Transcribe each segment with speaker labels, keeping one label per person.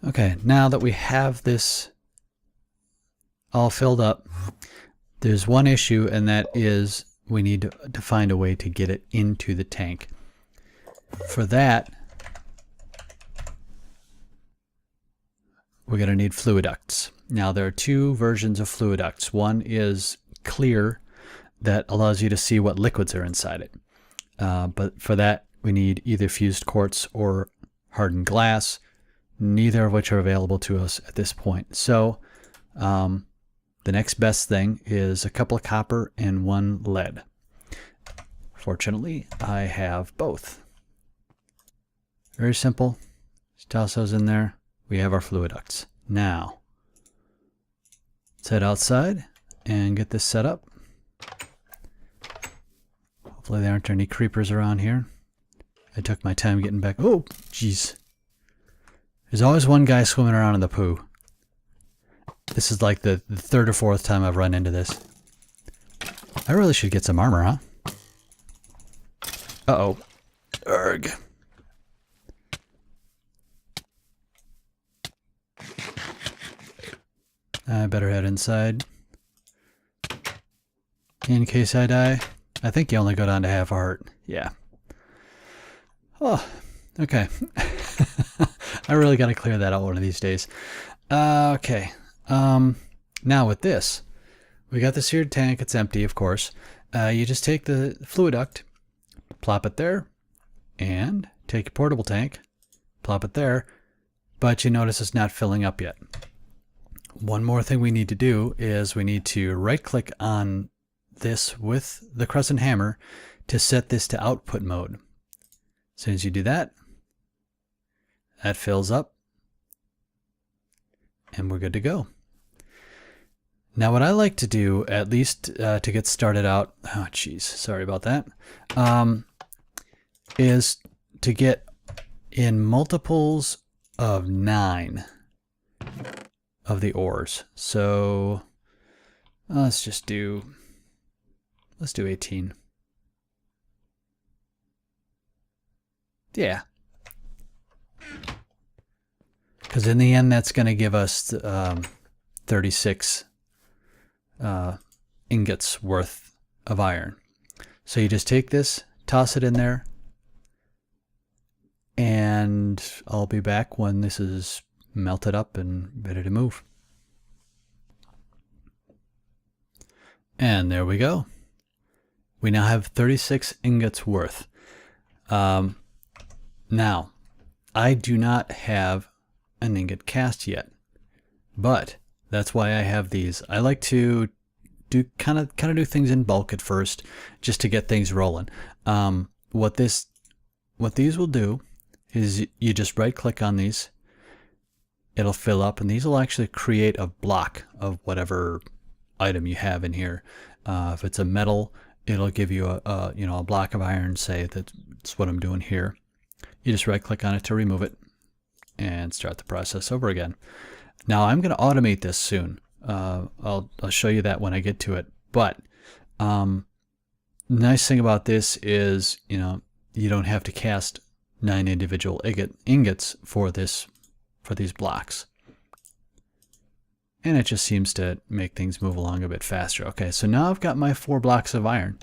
Speaker 1: Okay, now that we have this all filled up, there's one issue, and that is we need to find a way to get it into the tank. For that, we're going to need fluid ducts. Now, there are two versions of fluid ducts. One is clear, that allows you to see what liquids are inside it. But for that, we need either fused quartz or hardened glass, neither of which are available to us at this point. So the next best thing is a couple of copper and one lead. Fortunately, I have both. Very simple. Just toss those in there. We have our fluid ducts. Now, let's head outside and get this set up. Hopefully there aren't any creepers around here. I took my time getting back. Oh, jeez. There's always one guy swimming around in the poo. This is like the third or fourth time I've run into this. I really should get some armor, huh? Uh-oh. Urgh. I better head inside. In case I die. I think you only go down to half a heart. Yeah. Oh, okay. I really got to clear that out one of these days. Okay. Now with this, we got the seared tank. It's empty, of course. You just take the fluid duct, plop it there, and take your portable tank, plop it there, but you notice it's not filling up yet. One more thing we need to do is we need to right-click on this with the crescent hammer to set this to output mode. As soon as you do that, that fills up, and we're good to go. Now what I like to do, at least to get started out, oh geez, sorry about that, is to get in multiples of 9 of the ores. So let's do 18. Yeah. Because in the end, that's going to give us 36 ingots worth of iron. So you just take this, toss it in there, and I'll be back when this is melted up and ready to move. And there we go. We now have 36 ingots worth. Now, I do not have an ingot cast yet, but that's why I have these. I like to do kind of do things in bulk at first, just to get things rolling. What these will do is you just right click on these, it'll fill up, and these will actually create a block of whatever item you have in here. If it's a metal, it'll give you a block of iron. Say that's what I'm doing here. You just right click on it to remove it and start the process over again. Now I'm going to automate this soon. I'll show you that when I get to it. But nice thing about this is, you don't have to cast 9 individual ingots for these blocks. And it just seems to make things move along a bit faster. Okay, so now I've got my 4 blocks of iron.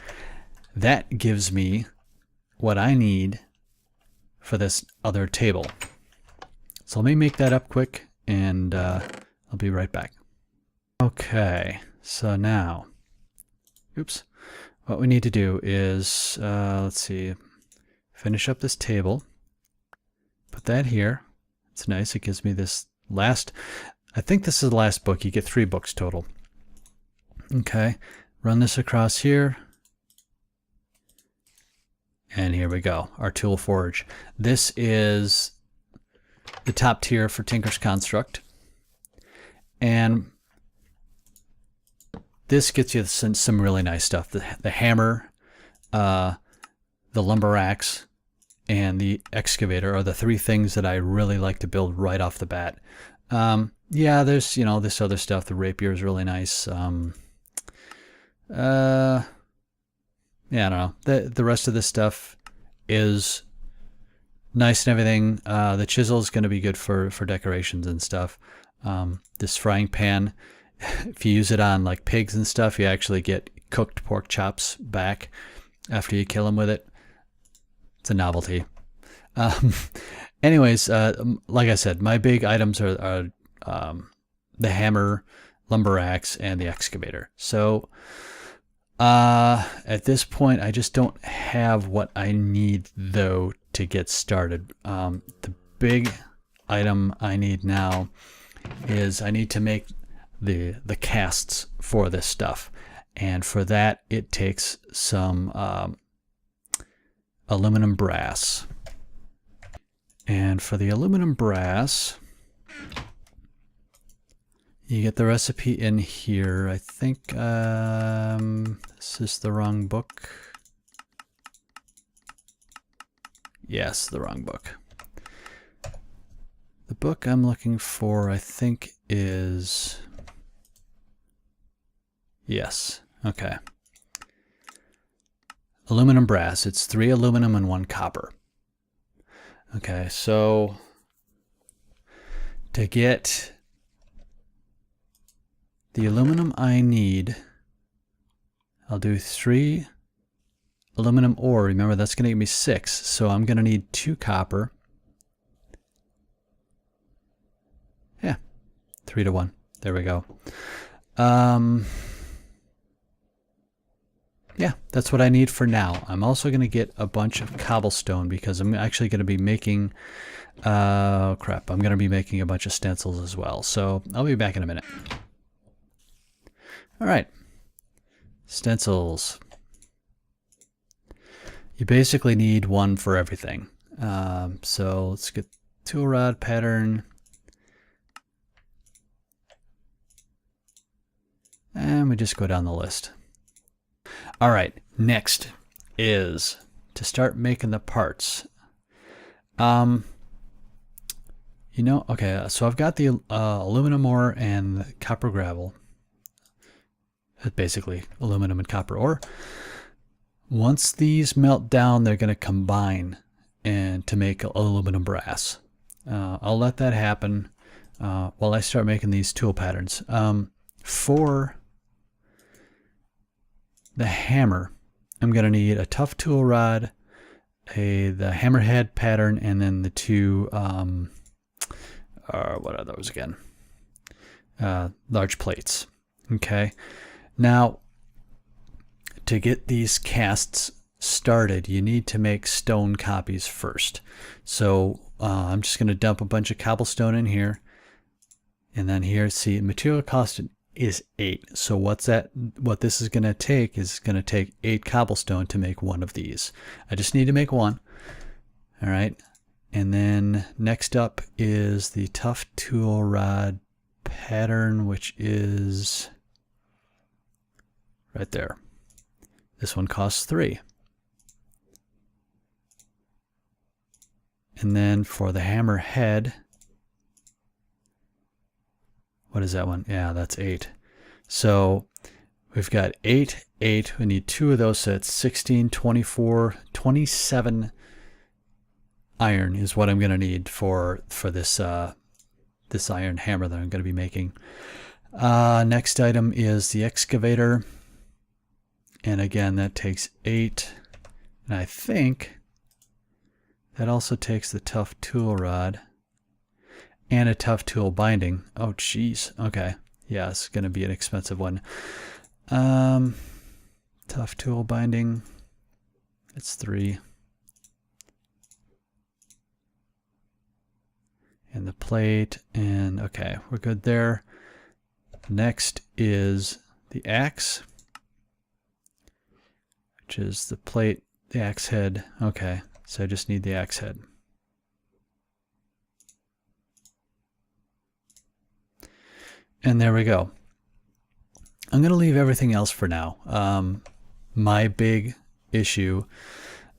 Speaker 1: That gives me what I need for this other table. So let me make that up quick, and I'll be right back. Okay, so now, oops, what we need to do is, let's see, finish up this table, put that here. It's nice, it gives me this last, I think this is the last book. You get 3 books total. Okay, run this across here. And here we go, our tool forge. This is the top tier for Tinker's Construct. And this gets you some really nice stuff. The hammer, the lumber axe, and the excavator are the 3 things that I really like to build right off the bat. Yeah, there's, this other stuff. The rapier is really nice. Yeah, I don't know. The rest of this stuff is nice and everything. The chisel is going to be good for decorations and stuff. This frying pan, if you use it on like pigs and stuff, you actually get cooked pork chops back after you kill them with it. It's a novelty. Anyways, like I said, my big items are the hammer, lumber axe, and the excavator. So at this point, I just don't have what I need though to get started. The big item I need now is I need to make the casts for this stuff, and for that it takes some aluminum brass. And for the aluminum brass, you get the recipe in here. I think this is the wrong book. Yes, the wrong book. The book I'm looking for, I think, is... Yes, okay. Aluminum brass. It's 3 aluminum and 1 copper. Okay, so to get the aluminum I need, I'll do 3 aluminum ore. Remember, that's going to give me 6, so I'm going to need 2 copper. Yeah, 3 to 1. There we go. Yeah, that's what I need for now. I'm also going to get a bunch of cobblestone because I'm actually going to be making, I'm going to be making a bunch of stencils as well. So I'll be back in a minute. All right, stencils. You basically need 1 for everything. So let's get tool rod pattern. And we just go down the list. All right, next is to start making the parts. You know, okay, so I've got the aluminum ore and the copper gravel. Basically, aluminum and copper ore. Once these melt down, they're going to combine and to make aluminum brass. I'll let that happen while I start making these tool patterns. For the hammer, I'm going to need a tough tool rod, the hammerhead pattern, and then the 2, what are those again? Large plates. Okay. Now, to get these casts started, you need to make stone copies first. So I'm just going to dump a bunch of cobblestone in here. And then here, see, material cost is 8. So what this is going to take is going to take 8 cobblestone to make 1 of these. I just need to make 1. All right. And then next up is the tough tool rod pattern, which is right there. This one costs 3. And then for the hammer head, what is that one? Yeah, that's 8. So we've got 8, 8. We need 2 of those, so it's 16, 24, 27 iron is what I'm going to need for this this iron hammer that I'm going to be making. Next item is the excavator. And again, that takes 8. And I think that also takes the tough tool rod and a tough tool binding. Oh, geez. Okay. Yeah, it's going to be an expensive one. Tough tool binding. It's 3. And the plate. And okay, we're good there. Next is the axe, which is the plate, the axe head. Okay, so I just need the axe head. And there we go. I'm going to leave everything else for now. My big issue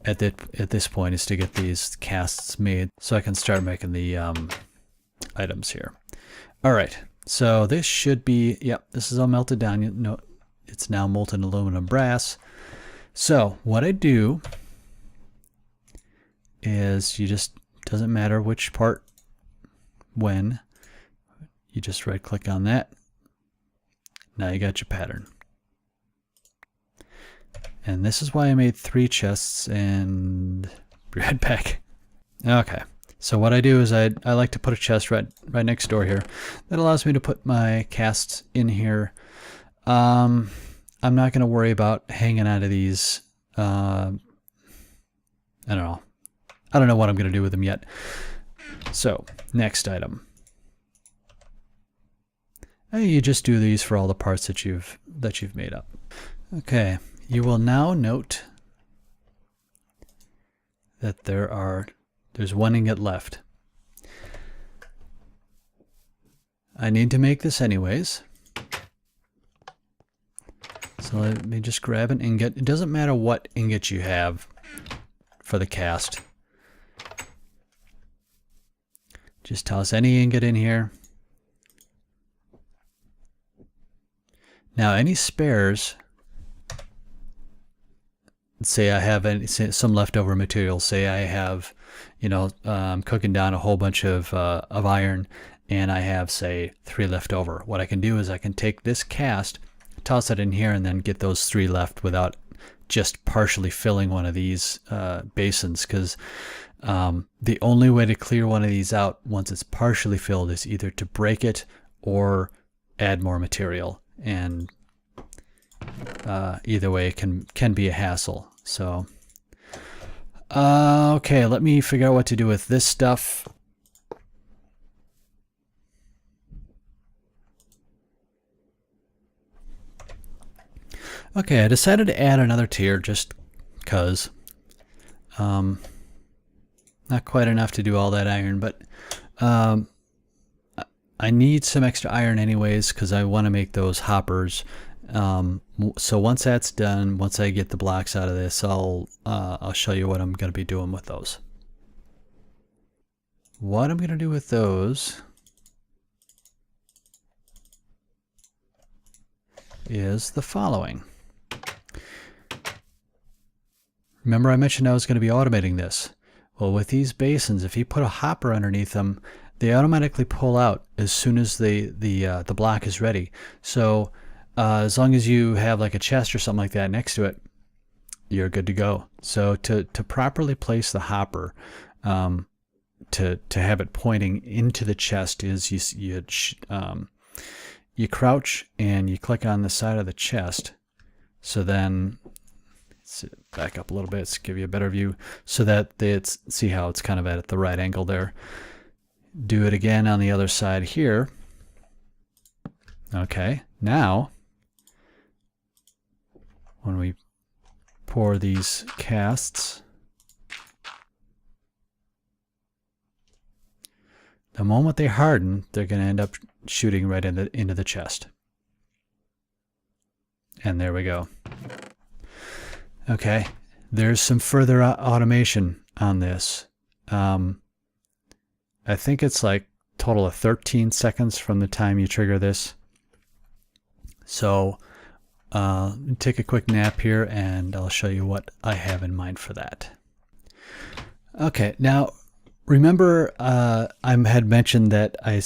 Speaker 1: at this point is to get these casts made so I can start making the items here. All right, so this should be, yep, this is all melted down. You know, it's now molten aluminum brass. So what I do is you just Doesn't matter which part when. You just right click on that. Now you got your pattern. And this is why I made 3 chests and be right back. Okay. So what I do is I like to put a chest right next door here. That allows me to put my casts in here. I'm not going to worry about hanging out of these. I don't know. I don't know what I'm going to do with them yet. So next item. You just do these for all the parts that you've made up. Okay, you will now note that there's 1 ingot left. I need to make this anyways. So let me just grab an ingot. It doesn't matter what ingot you have for the cast. Just toss any ingot in here. Now any spares, say I have some leftover material, say I have, I'm cooking down a whole bunch of iron and I have, say, 3 left over. What I can do is I can take this cast, toss it in here, and then get those 3 left without just partially filling one of these basins, because the only way to clear one of these out once it's partially filled is either to break it or add more material. And either way can be a hassle. So okay, let me figure out what to do with this stuff. Okay, I decided to add another tier just cause. Not quite enough to do all that iron, but I need some extra iron anyways because I want to make those hoppers. So once that's done, once I get the blocks out of this, I'll show you what I'm going to be doing with those. What I'm going to do with those is the following. Remember I mentioned I was going to be automating this. Well, with these basins, if you put a hopper underneath them, they automatically pull out as soon as the block is ready. So as long as you have like a chest or something like that next to it, you're good to go. So to properly place the hopper, to have it pointing into the chest is you crouch and you click on the side of the chest. So then back up a little bit to give you a better view, so that see how it's kind of at the right angle there. Do it again on the other side here. Okay, now when we pour these casts, the moment they harden, they're going to end up shooting right into the chest. And there we go. Okay, there's some further automation on this. I think it's like total of 13 seconds from the time you trigger this. So take a quick nap here and I'll show you what I have in mind for that. Okay, now remember I had mentioned that I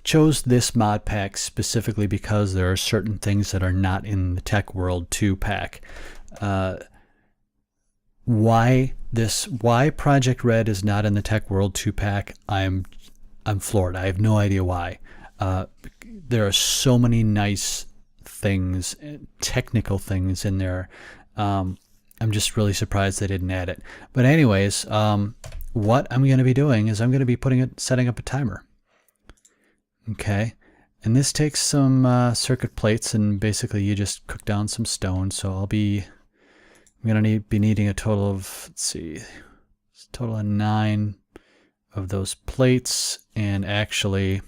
Speaker 1: chose this mod pack specifically because there are certain things that are not in the Tech World 2 pack. Why Project Red is not in the Tech World 2 pack, I'm floored. I have no idea why. There are so many nice things, technical things in there. I'm just really surprised they didn't add it. But anyways, what I'm going to be doing is I'm going to be setting up a timer. Okay, and this takes some circuit plates, and basically you just cook down some stone. So I'm going to be needing a total of, let's see, a total of 9 of those plates, and actually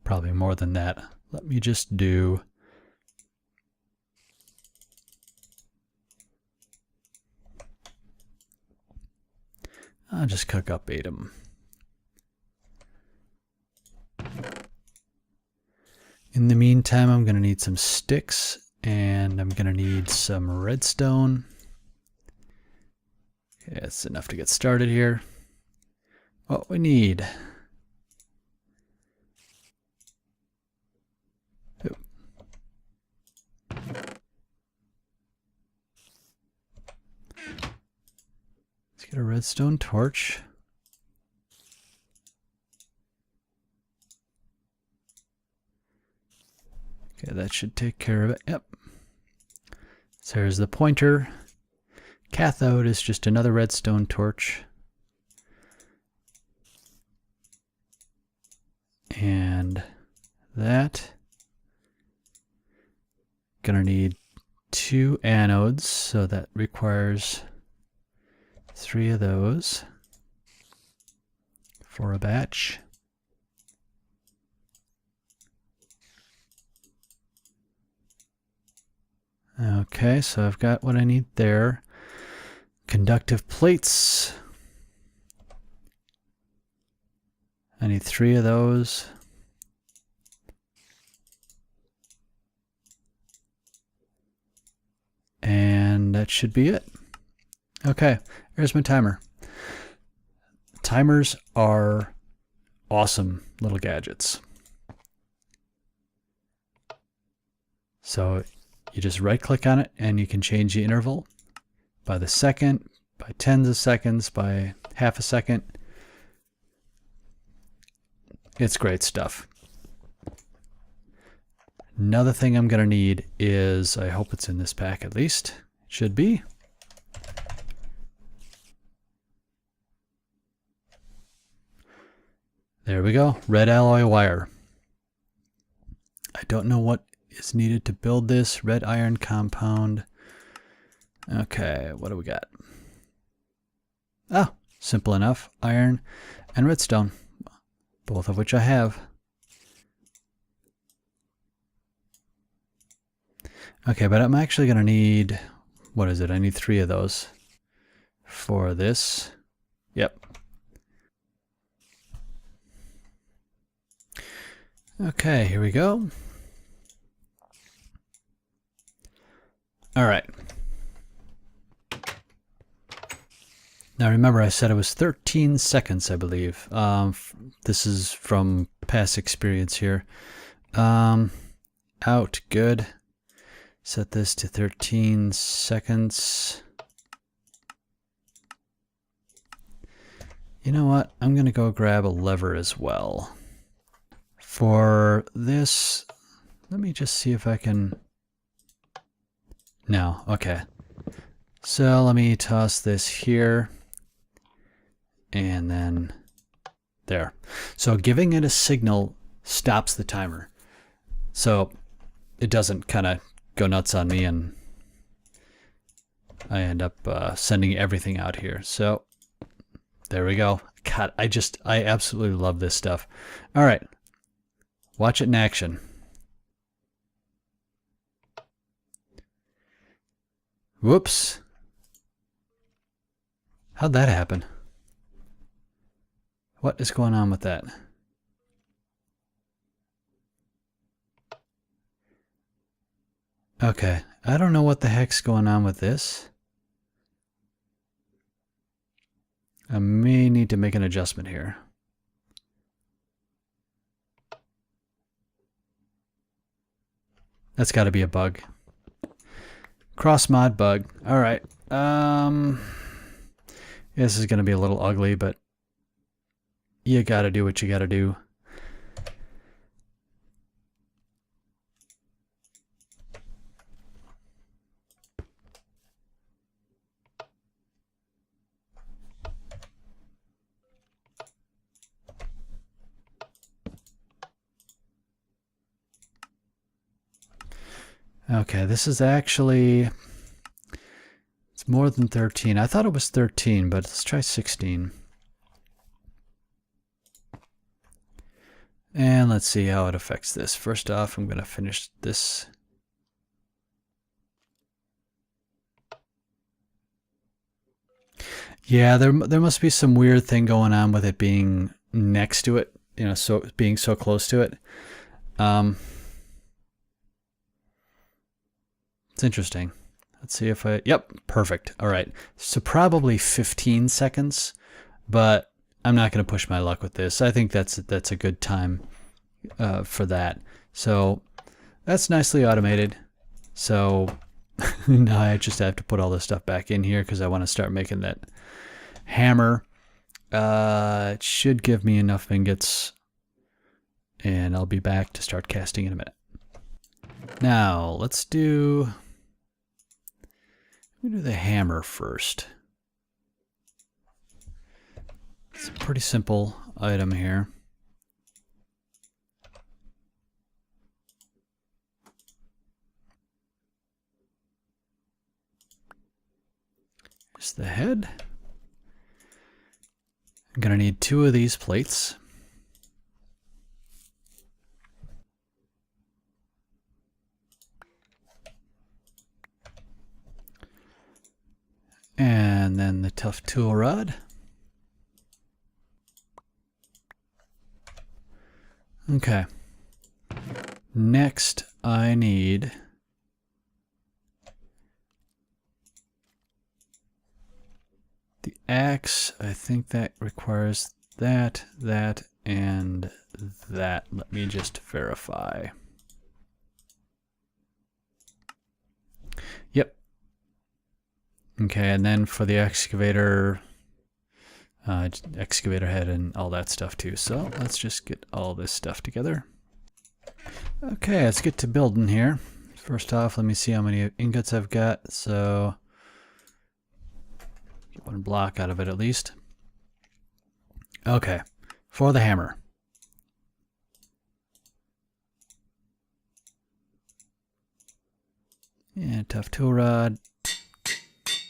Speaker 1: probably more than that. Let me just do I'll just cook up 8 of them. In the meantime, I'm going to need some sticks And I'm going to need some redstone. Okay, that's enough to get started here. What we need. Let's get a redstone torch. Okay, that should take care of it. Yep. So there's the pointer. Cathode is just another redstone torch. And that. Gonna need 2 anodes, so that requires 3 of those for a batch. Okay, so I've got what I need there. Conductive plates. I need 3 of those. And that should be it. Okay, here's my timer. Timers are awesome little gadgets. So you just right click on it and you can change the interval by the second, by tens of seconds, by half a second. It's great stuff. Another thing I'm going to need is, I hope it's in this pack at least, it should be. There we go, red alloy wire. I don't know what is needed to build this. Red iron compound. Okay, what do we got? Ah, simple enough. Iron and redstone, both of which I have. Okay, but I'm actually going to need, what is it? I need 3 of those for this. Yep. Okay, here we go. All right. Now remember, I said it was 13 seconds, I believe. This is from past experience here. Out, good. Set this to 13 seconds. You know what? I'm going to go grab a lever as well. For this, let me just see if I can... No, okay. So let me toss this here. And then there. So giving it a signal stops the timer. So it doesn't kind of go nuts on me and I end up sending everything out here. So there we go. God, I absolutely love this stuff. All right. Watch it in action. Whoops. How'd that happen? What is going on with that? Okay, I don't know what the heck's going on with this. I may need to make an adjustment here. That's got to be a bug. Cross mod bug. All right. This is going to be a little ugly, but you got to do what you got to do. Okay, this is actually, it's more than 13. I thought it was 13, but let's try 16. And let's see how it affects this. First off, I'm going to finish this. Yeah, there must be some weird thing going on with it being next to it, you know, so being so close to it. It's interesting. Let's see if yep, perfect. All right. So probably 15 seconds, but I'm not going to push my luck with this. I think that's a good time for that. So that's nicely automated. So now I just have to put all this stuff back in here because I want to start making that hammer. It should give me enough ingots, and I'll be back to start casting in a minute. Now let's do the hammer first. It's a pretty simple item here. Here's the head. I'm going to need 2 of these plates. And then the tough tool rod. Okay. Next, I need the axe. I think that requires that, and that. Let me just verify. Yep. Okay, and then for the excavator, excavator head and all that stuff too. So let's just get all this stuff together. Okay, let's get to building here. First off, let me see how many ingots I've got. So get 1 block out of it at least. Okay, for the hammer. And tough tool rod.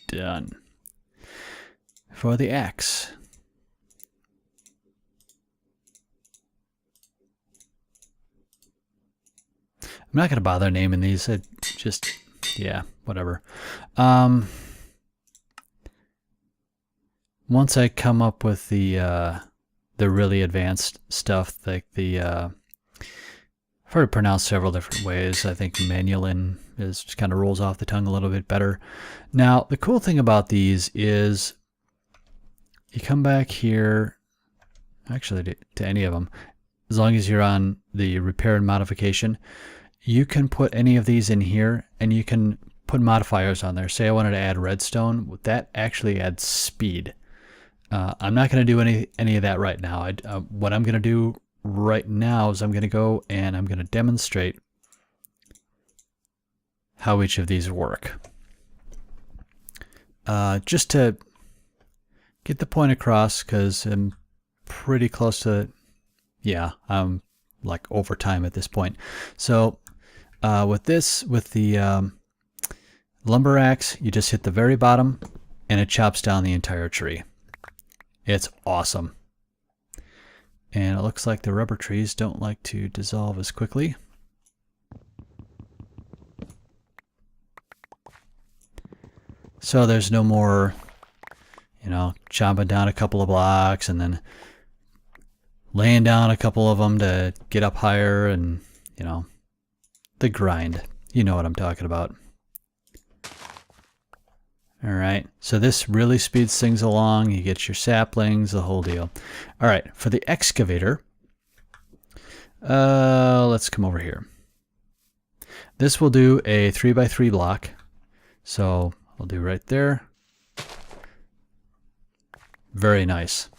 Speaker 1: Done. For the axe. I'm not going to bother naming these. It just, yeah, whatever. Once I come up with the really advanced stuff, like I've heard it pronounced several different ways. I think manulin just kind of rolls off the tongue a little bit better. Now, the cool thing about these is you come back here, actually to any of them, as long as you're on the repair and modification, you can put any of these in here and you can put modifiers on there. Say I wanted to add redstone, that actually adds speed. I'm not going to do any of that right now. What I'm going to do right now is I'm going to go and I'm going to demonstrate how each of these work. Just to get the point across, because I'm pretty close to, yeah, I'm like over time at this point. So with the lumber axe, you just hit the very bottom and it chops down the entire tree. It's awesome. And it looks like the rubber trees don't like to dissolve as quickly. So there's no more, you know, chopping down a couple of blocks and then laying down a couple of them to get up higher and, you know, the grind. You know what I'm talking about. All right, so this really speeds things along. You get your saplings, the whole deal. All right, for the excavator, let's come over here. This will do a 3x3 block. So I'll do right there. Very nice.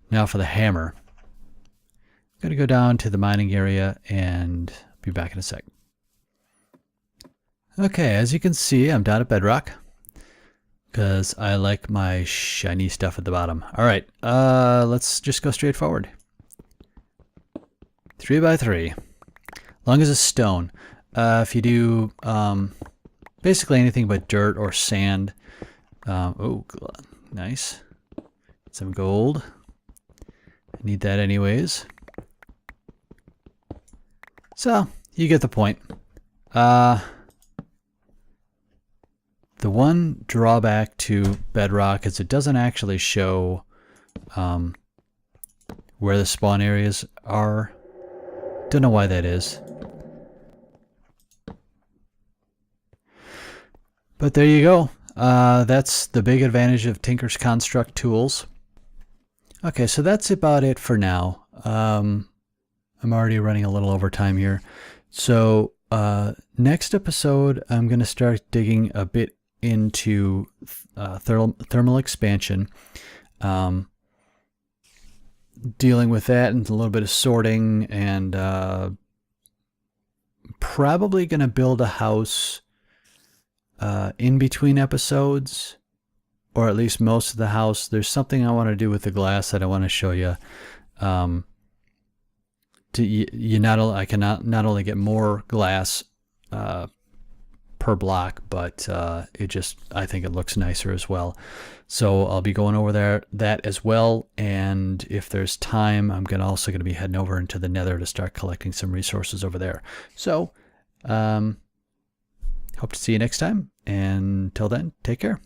Speaker 1: Now for the hammer. I'm going to go down to the mining area and be back in a sec. Okay, as you can see, I'm down at bedrock, because I like my shiny stuff at the bottom. All right, let's just go straight forward. 3x3, long as it's stone. If you do basically anything but dirt or sand, oh, nice. Some gold. I need that anyways. So you get the point. The one drawback to bedrock is it doesn't actually show where the spawn areas are. Don't know why that is. But there you go. That's the big advantage of Tinker's Construct tools. Okay, so that's about it for now. I'm already running a little over time here. So next episode, I'm going to start digging a bit into thermal expansion, dealing with that and a little bit of sorting, and probably going to build a house in between episodes, or at least most of the house. There's something I want to do with the glass that I want to show you. I can not only get more glass per block, but I think it looks nicer as well. So I'll be going over that as well, and if there's time, I'm also going to be heading over into the Nether to start collecting some resources over there. So hope to see you next time, and until then, take care.